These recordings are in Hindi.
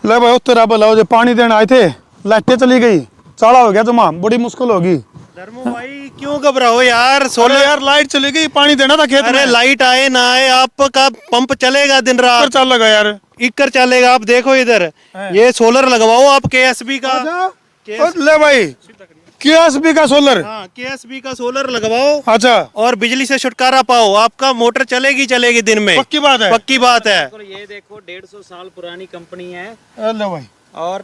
ले भाई तेरा भला जो पानी देने आए थे लाइटें चली गई, चाड़ा हो गया जमा, बड़ी मुश्किल होगी। धर्मो भाई क्यों घबराओ यार, सोलर यार लाइट चली गई, पानी देना था खेत में। अरे लाइट आए ना आए आपका पंप चलेगा दिन रात, चल लगा यार, इकर चलेगा। आप देखो इधर ये सोलर लगवाओ आप केएसबी का। ले भाई केएसबी का सोलर, हाँ केएसबी का सोलर लगवाओ अच्छा, और बिजली से छुटकारा पाओ, आपका मोटर चलेगी चलेगी दिन में। पक्की बात है, पक्की बात है। ये देखो 150 साल पुरानी कंपनी है ले भाई, और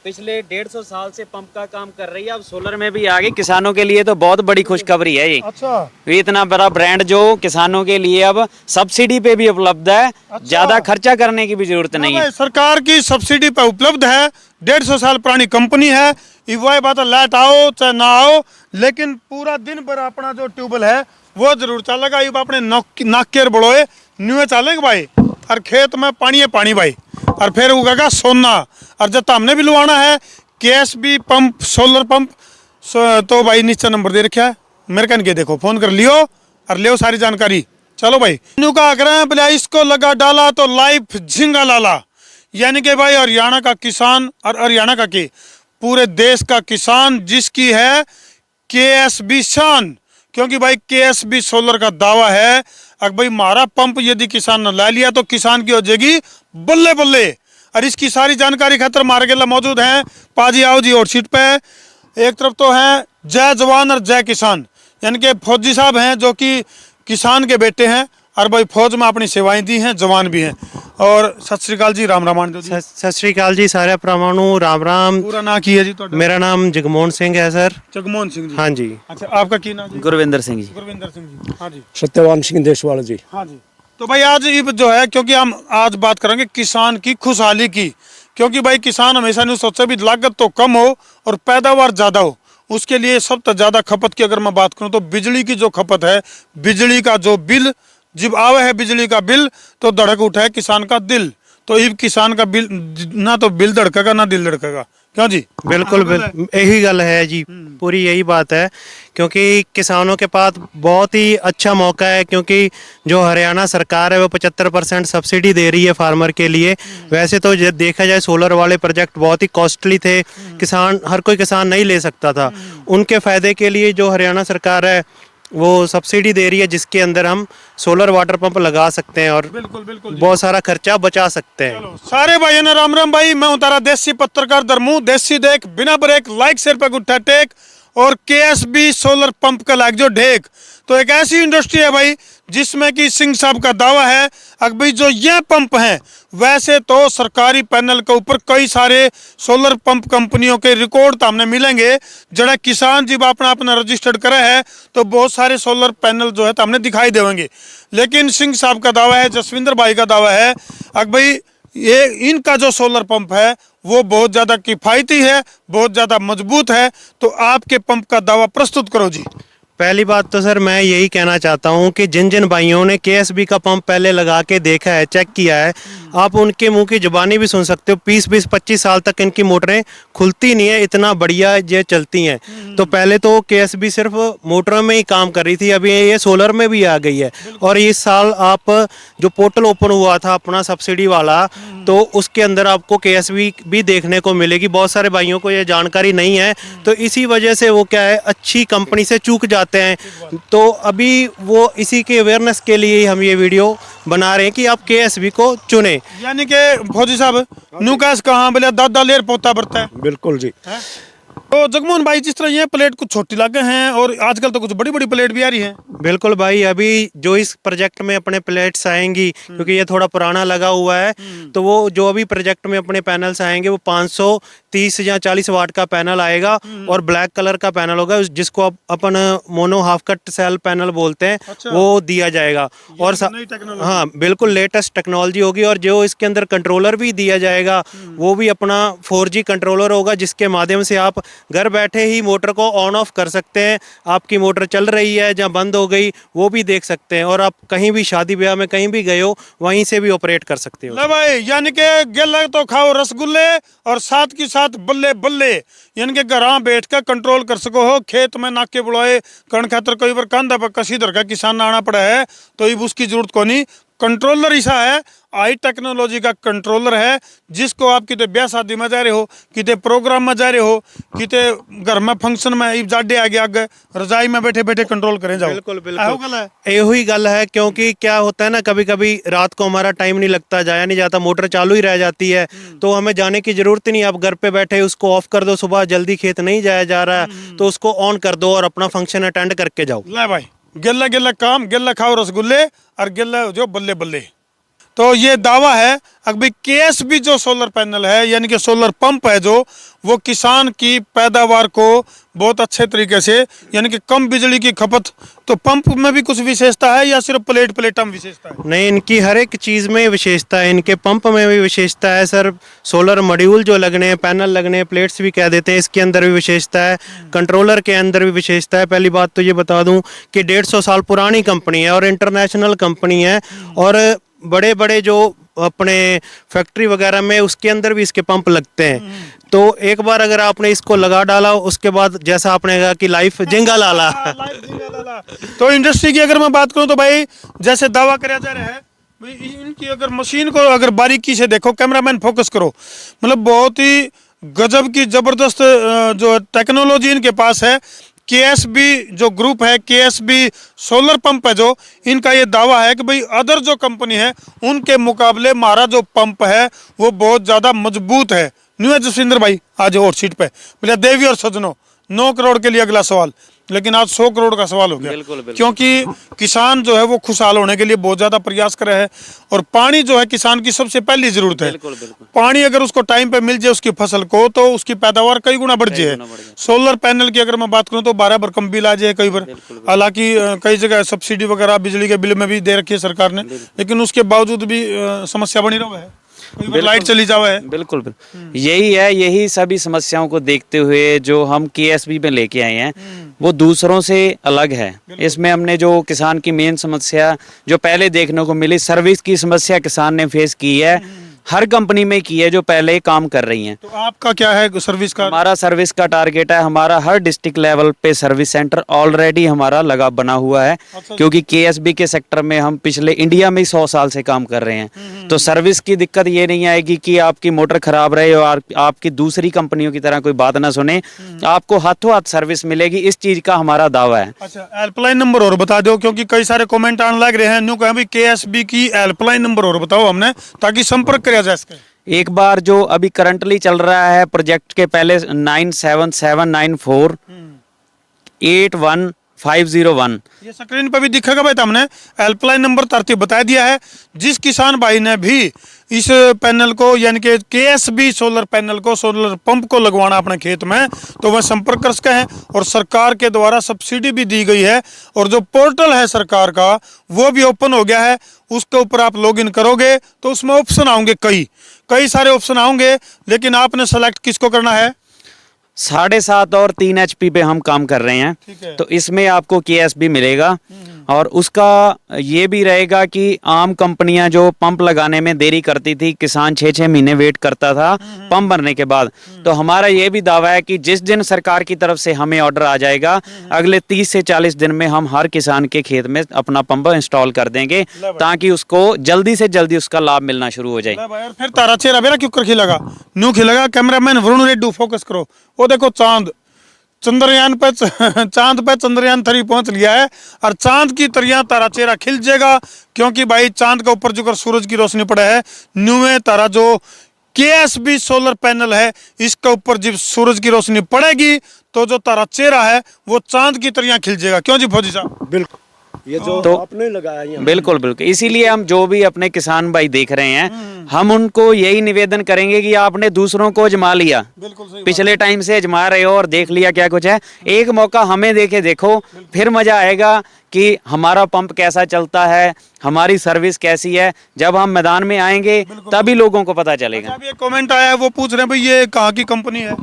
पिछले 150 साल से पंप का काम कर रही है। अब सोलर में भी आ गई, किसानों के लिए तो बहुत बड़ी खुशखबरी है ये। अच्छा ये इतना बड़ा ब्रांड जो किसानों के लिए अब सब्सिडी पे भी उपलब्ध है, ज्यादा खर्चा करने की भी जरूरत नहीं है। सरकार की सब्सिडी पे उपलब्ध है, 150 साल पुरानी कंपनी है। वही बात है, लाइट आओ चाहे ना आओ, लेकिन पूरा दिन भर अपना जो ट्यूबवेल है वो जरूर चलेगा। ये अपने नाकेर बड़ोए न्यूए चलेगा भाई, और खेत में पानी है पानी भाई, और फिर उगेगा सोना। और जब हमने भी लुआना है केएसबी पंप सोलर पंप, तो भाई नीचे नंबर दे रखा है, मेरे कन के देखो, फोन कर लियो और लियो सारी जानकारी। चलो भाई, न्यू का आग्रह बोले इसको लगा डाला तो लाइफ झिंगा लाला, यानी कि भाई हरियाणा का किसान और हरियाणा का के पूरे देश का किसान जिसकी है केएसबी शान, क्योंकि भाई केएसबी सोलर का दावा है अगर भाई हमारा पंप यदि किसान ने ला लिया तो किसान की हो जाएगी बल्ले बल्ले। और इसकी सारी जानकारी खातर हमारे गेला मौजूद हैं पाजी आओ जी और सीट पे। एक तरफ तो है जय जवान और जय किसान, यानी कि फौजी साहब हैं जो कि किसान के बेटे हैं और भाई फौज में अपनी सेवाएं दी हैं, जवान भी हैं। और सत श्री अकाल जी, राम रामान जी। सत श्री अकाल जी, सारे परमाणु राम राम। पूरा नाम की है जी? मेरा नाम जगमोहन सिंह है सर। जगमोहन सिंह जी, हाँ जी। अच्छा आपका की नाम जी? गुरविंदर सिंह जी। गुरविंदर सिंह जी, हाँ जी। सत्यवान सिंह देशवाल जी। हाँ जी। तो भाई आज ये जो है, क्योंकि हम आज बात करेंगे किसान की खुशहाली की, क्योंकि भाई किसान हमेशा नहीं सोचता भी लागत तो कम हो और पैदावार ज़्यादा हो। उसके लिए सबसे ज़्यादा खपत की अगर मैं बात करूँ तो बिजली की जो खपत है, बिजली का जो बिल जब आवे है बिजली का बिल तो धड़क उठा है किसान का दिल। तो ये किसान का बिल ना तो बिल धड़केगा ना दिल धड़केगा, क्यों जी? बिल्कुल यही गल है जी, पूरी यही बात है। क्योंकि किसानों के पास बहुत ही अच्छा मौका है, क्योंकि जो हरियाणा सरकार है वो 75% सब्सिडी दे रही है फार्मर के लिए। वैसे तो देखा जाए सोलर वाले प्रोजेक्ट बहुत ही कॉस्टली थे, किसान हर कोई किसान नहीं ले सकता था। उनके फायदे के लिए जो हरियाणा सरकार है वो सब्सिडी दे रही है, जिसके अंदर हम सोलर वाटर पंप लगा सकते हैं और बिल्कुल बिल्कुल बहुत सारा खर्चा बचा सकते हैं। सारे भाइयों ने राम राम भाई, मैं हूं तारा देसी पत्रकार धर्मू, देसी देख बिना ब्रेक, लाइक शेयर पे गुट्ठा टेक और केएसबी सोलर पंप का लाइक जो ढेक। तो एक ऐसी इंडस्ट्री है भाई जिसमें कि सिंह साहब का दावा है अगर भाई जो ये पंप हैं, वैसे तो सरकारी पैनल के ऊपर कई सारे सोलर पंप कंपनियों के रिकॉर्ड तो हमने मिलेंगे। जरा किसान जब अपना अपना रजिस्टर्ड करे है तो बहुत सारे सोलर पैनल जो है तो हमने दिखाई देंगे। लेकिन सिंह साहब का दावा है, जसविंदर भाई का दावा है अगर भाई ये इनका जो सोलर पंप है वो बहुत ज़्यादा किफ़ायती है, बहुत ज़्यादा मजबूत है। तो आपके पंप का दावा प्रस्तुत करो जी। पहली बात तो सर मैं यही कहना चाहता हूं कि जिन जिन भाइयों ने केएसबी का पंप पहले लगा के देखा है, चेक किया है, आप उनके मुंह की जुबानी भी सुन सकते हो। 20-25 साल तक इनकी मोटरें खुलती नहीं है, इतना बढ़िया ये चलती हैं। तो पहले तो केएसबी सिर्फ मोटरों में ही काम कर रही थी, अभी ये सोलर में भी आ गई है। और इस साल आप जो पोर्टल ओपन हुआ था अपना सब्सिडी वाला, तो उसके अंदर आपको केएसबी भी देखने को मिलेगी। बहुत सारे भाइयों को ये जानकारी नहीं है, तो इसी वजह से वो क्या है अच्छी कंपनी से चूक जाते हैं। तो अभी वो इसी के अवेयरनेस के लिए हम ये वीडियो बना रहे हैं कि आप केएसबी को चुने। यानी कि फौजी साहब नुकास कहाँ बोले दादा लेर पोता बरता है। बिल्कुल जी। तो जगमोहन भाई जिस तरह ये प्लेट कुछ छोटी लागे हैं और आजकल तो कुछ बड़ी बड़ी प्लेट भी आ रही है। बिल्कुल भाई, अभी जो इस प्रोजेक्ट में अपने प्लेट्स आएंगी, क्योंकि ये थोड़ा पुराना लगा हुआ है, तो वो जो अभी प्रोजेक्ट में अपने पैनल्स आएंगे वो 530 या 40 वाट का पैनल आएगा और ब्लैक कलर का पैनल होगा, जिसको अपन mono half cut cell panel बोलते हैं। अच्छा। वो दिया जाएगा और हाँ बिल्कुल लेटेस्ट टेक्नोलॉजी होगी। और जो इसके अंदर कंट्रोलर भी दिया जाएगा वो भी अपना 4G कंट्रोलर होगा, जिसके माध्यम से आप घर बैठे ही मोटर को ऑन ऑफ कर सकते हैं। आपकी मोटर चल रही है या बंद हो गई वो भी देख सकते हैं, और आप कहीं भी शादी ब्याह में कहीं भी गए हो वहीं से भी ऑपरेट कर सकते हो। ले भाई, यानी कि गेला तो खाओ रसगुल्ले और साथ की साथ बल्ले बल्ले, यानी कि घर बैठ कर कंट्रोल कर सको हो। खेत में नाके बुलाए कण खातर कई बार कंधा पर कसी दर का किसान आना पड़ा है तो अब उसकी जरूरत को नहीं, कंट्रोलर ऐसा है हाई टेक्नोलॉजी का कंट्रोलर है, जिसको आप किते ब्याह शादी में जा रहे हो, किते प्रोग्राम में जा रहे हो, किते घर में फंक्शन में इब जाडे आगे आगे रजाई में बैठे बैठे कंट्रोल करें जाओ। बिल्कुल आहो बिल्कुल गल है। यही ही गल है, क्योंकि क्या होता है ना, कभी कभी रात को हमारा टाइम नहीं लगता, जाया नहीं जाता, मोटर चालू ही रह जाती है, तो हमें जाने की जरूरत ही नहीं। आप घर पे बैठे उसको ऑफ कर दो, सुबह जल्दी खेत नहीं जाया जा रहा है तो उसको ऑन कर दो और अपना फंक्शन अटेंड करके जाओ। ले भाई, गिल्ला गिल्ला काम, गिल्ला खाओ रसगुल्ले और गिल्ला जो बल्ले बल्ले। तो ये दावा है अभी केएसबी जो सोलर पैनल है यानी कि सोलर पंप है, जो वो किसान की पैदावार को बहुत अच्छे तरीके से, यानी कि कम बिजली की खपत। तो पंप में भी कुछ विशेषता है या सिर्फ प्लेटा में विशेषता है? नहीं, इनकी हर एक चीज़ में विशेषता है, इनके पंप में भी विशेषता है सर। सोलर मॉड्यूल जो लगने हैं, पैनल लगने हैं, प्लेट्स भी कह देते हैं, इसके अंदर भी विशेषता है, कंट्रोलर के अंदर भी विशेषता है। पहली बात तो ये बता दूं कि 150 साल पुरानी कंपनी है और इंटरनेशनल कंपनी है, और बड़े बड़े जो अपने फैक्ट्री वगैरह में उसके अंदर भी इसके पंप लगते हैं। तो एक बार अगर आपने इसको लगा डाला, उसके बाद जैसा आपने कहा कि लाइफ जिंगा लाला। तो इंडस्ट्री की अगर मैं बात करूं तो भाई जैसे दावा किया जा रहा है भाई, इनकी अगर मशीन को अगर बारीकी से देखो, कैमरामैन फोकस करो, मतलब बहुत ही गजब की जबरदस्त जो टेक्नोलॉजी इनके पास है। केएसबी जो ग्रुप है, केएसबी सोलर पंप है, जो इनका ये दावा है कि भाई अदर जो कंपनी है उनके मुकाबले हमारा जो पंप है वो बहुत ज़्यादा मजबूत है। न्यू जसविंदर भाई आज और सीट पे बोला, देवी और सजनों 9 करोड़ के लिए अगला सवाल, लेकिन आज 100 करोड़ का सवाल हो गया। बिल्कुल। क्योंकि किसान जो है वो खुशहाल होने के लिए बहुत ज़्यादा प्रयास कर रहे हैं, और पानी जो है किसान की सबसे पहली ज़रूरत है। बिल्कुल। पानी अगर उसको टाइम पे मिल जाए उसकी फसल को, तो उसकी पैदावार कई गुना बढ़ जाए। सोलर पैनल की अगर मैं बात करूं तो 12 बार कम बिल आ जाए कई बार। हालांकि कई जगह सब्सिडी वगैरह बिजली के बिल में भी दे रखी है सरकार ने, लेकिन उसके बावजूद भी समस्या बनी रहा है, लाइट चली जावा है। बिल्कुल। यही है, यही सभी समस्याओं को देखते हुए जो हम केएसबी में लेके आए हैं वो दूसरों से अलग है। इसमें हमने जो किसान की मेन समस्या जो पहले देखने को मिली, सर्विस की समस्या किसान ने फेस की है, हर कंपनी में की है जो पहले काम कर रही हैं। तो आपका क्या है सर्विस का? हमारा सर्विस का टारगेट है, हमारा हर डिस्ट्रिक्ट लेवल पे सर्विस सेंटर ऑलरेडी हमारा लगा बना हुआ है, क्योंकि केएसबी के सेक्टर में हम पिछले इंडिया में 100 साल से काम कर रहे हैं। तो सर्विस की दिक्कत ये नहीं आएगी कि आपकी मोटर खराब रहे और आपकी दूसरी कंपनियों की तरह कोई बात ना सुने, आपको हाथों हाथ सर्विस मिलेगी, इस चीज का हमारा दावा है। अच्छा, हेल्पलाइन नंबर और बता दो, क्योंकि कई सारे कमेंट आने लग रहे हैं। न्यू कहें भाई केएसबी की हेल्पलाइन नंबर और बताओ हमने, ताकि संपर्क किया जा सके। एक बार जो अभी करंटली चल रहा है प्रोजेक्ट के पहले 9779481501, ये स्क्रीन पर भी दिखेगा भाई, तो हमने हेल्पलाइन नंबर तरतीब बता दिया है। जिस किसान भाई ने भी इस पैनल को यानी कि केएसबी सोलर पैनल को, सोलर पंप को लगवाना अपने खेत में, तो वह संपर्क कर सकते हैं। और सरकार के द्वारा सब्सिडी भी दी गई है, और जो पोर्टल है सरकार का वो भी ओपन हो गया है। उसके ऊपर आप लॉगिन करोगे तो उसमें ऑप्शन आएंगे, कई सारे ऑप्शन आएंगे, लेकिन आपने सेलेक्ट किसको करना है? 7.5 और 3 HP पे हम काम कर रहे हैं, तो इसमें आपको केएसबी मिलेगा। और उसका ये भी रहेगा कि आम कंपनियां जो पंप लगाने में देरी करती थी, किसान 6-6 महीने वेट करता था पंप भरने के बाद, तो हमारा ये भी दावा है कि जिस दिन सरकार की तरफ से हमें ऑर्डर आ जाएगा, अगले 30 से 40 दिन में हम हर किसान के खेत में अपना पंप इंस्टॉल कर देंगे, ताकि उसको जल्दी से जल्दी उसका लाभ मिलना शुरू हो जाए। फिर तारा चेहरा मेरा क्यों कर खिलेगा? न्यू खिलेगा। कैमरामैन वरुण रेड्डी फोकस करो, वो देखो चांद, चंद्रयान पे चंद्रयान 3 पहुंच लिया है, और चांद की तरह तारा चेहरा खिल जाएगा, क्योंकि भाई चांद के ऊपर जो सूरज की रोशनी पड़ा है, न्यूए तारा जो केएसबी सोलर पैनल है, इसके ऊपर जब सूरज की रोशनी पड़ेगी तो जो तारा चेहरा है वो चांद की तरह खिल जाएगा। क्यों जी फौजी साहब? बिल्कुल, ये जो तो आपने लगाया यहाँ। बिल्कुल। इसीलिए हम जो भी अपने किसान भाई देख रहे हैं, हम उनको यही निवेदन करेंगे कि आपने दूसरों को आजमा लिया, पिछले टाइम से आजमा रहे हो और देख लिया क्या कुछ है, एक मौका हमें देखो, फिर मजा आएगा कि हमारा पंप कैसा चलता है, हमारी सर्विस कैसी है। जब हम मैदान में आएंगे तभी लोगों को पता चलेगा। अब ये कमेंट आया है, वो पूछ रहे हैं भाई ये कहाँ की कंपनी है?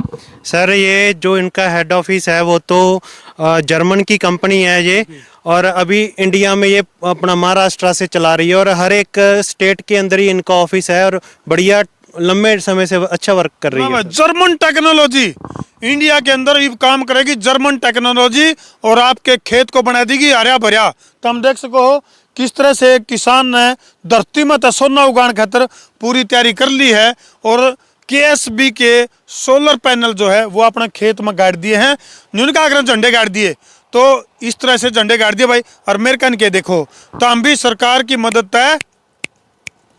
सर ये जो इनका हेड ऑफिस है वो तो जर्मन की कंपनी है ये, और अभी इंडिया में ये अपना महाराष्ट्र से चला रही है, और हर एक स्टेट के अंदर ही इनका ऑफिस है, और बढ़िया लंबे समय से अच्छा वर्क कर रही है। जर्मन टेक्नोलॉजी इंडिया के अंदर ही काम करेगी, जर्मन टेक्नोलॉजी, और आपके खेत को बना देगी हरा भरा। तो हम देख सको किस तरह से किसान ने धरती में तो सोना उगाने खातर पूरी तैयारी कर ली है और केएसबी के सोलर पैनल जो है वो अपने खेत में गाड़ दिए हैं, न्यूनका आग्रह झंडे गाड़ दिए। तो इस तरह से झंडे गाड़ दिए भाई, और अमेरिकन के देखो तो हम भी सरकार की मदद है,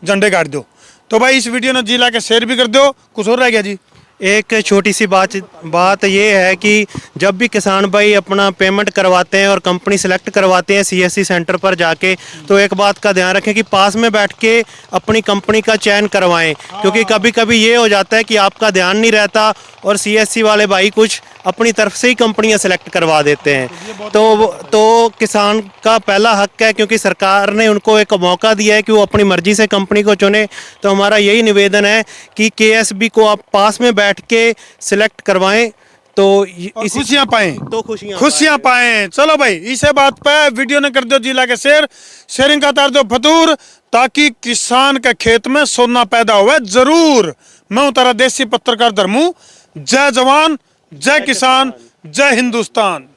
झंडे गाड़ दो। तो भाई इस वीडियो ने जी ला के शेयर भी कर दो। कुछ और रह गया जी? एक छोटी सी बात ये है कि जब भी किसान भाई अपना पेमेंट करवाते हैं और कंपनी सेलेक्ट करवाते हैं सीएससी सेंटर पर जाके, तो एक बात का ध्यान रखें कि पास में बैठ के अपनी कंपनी का चयन करवाएं, क्योंकि कभी कभी ये हो जाता है कि आपका ध्यान नहीं रहता और सीएससी वाले भाई कुछ अपनी तरफ से ही कंपनियां सेलेक्ट करवा देते हैं। तो किसान का पहला हक है, क्योंकि सरकार ने उनको एक मौका दिया है कि वो अपनी मर्जी से कंपनी को चुने। तो हमारा यही निवेदन है कि केएसबी को आप पास में बैठ के सिलेक्ट करवाएं, तो खुशियां पाएं, तो खुशियां पाएं। चलो भाई इसे बात पे वीडियो ने कर दो जिला के शेयरिंग का तार दो फतूर, ताकि किसान के खेत में सोना पैदा हुआ जरूर। मैं हूं तारा देसी पत्रकार धर्मू। जय जवान, जय किसान, जय हिंदुस्तान।